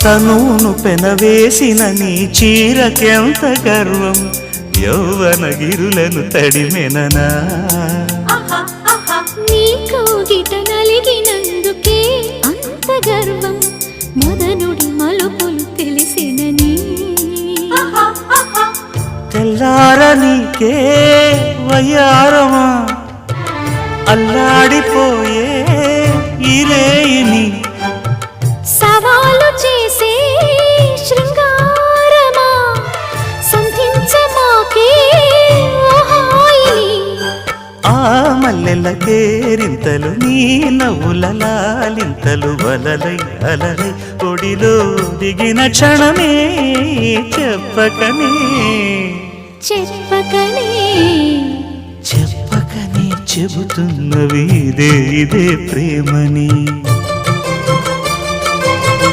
తనువును పెనవేసిన నీ చీరకెంత గర్వం యౌవన గిరులను తడిమెననా నీ కోగిట నలిగినందుకే అంత గర్వం మదనుడి మలుపులు తెలిసినని తెల్లార నీకే వయ్యారమా అల్లాడిపోయే ఇరేయిని సవాలు చేసే శృంగారమా సంధించమాకే ఆ మల్లెల కేరింతలు నీ నవ్వుల లాలింతలు వలలై అలలై ఒడిలో దిగిన క్షణమే చెప్పకనే చెప్పకనే చెప్పకనే చెబుతున్నవి ఇదే ప్రేమని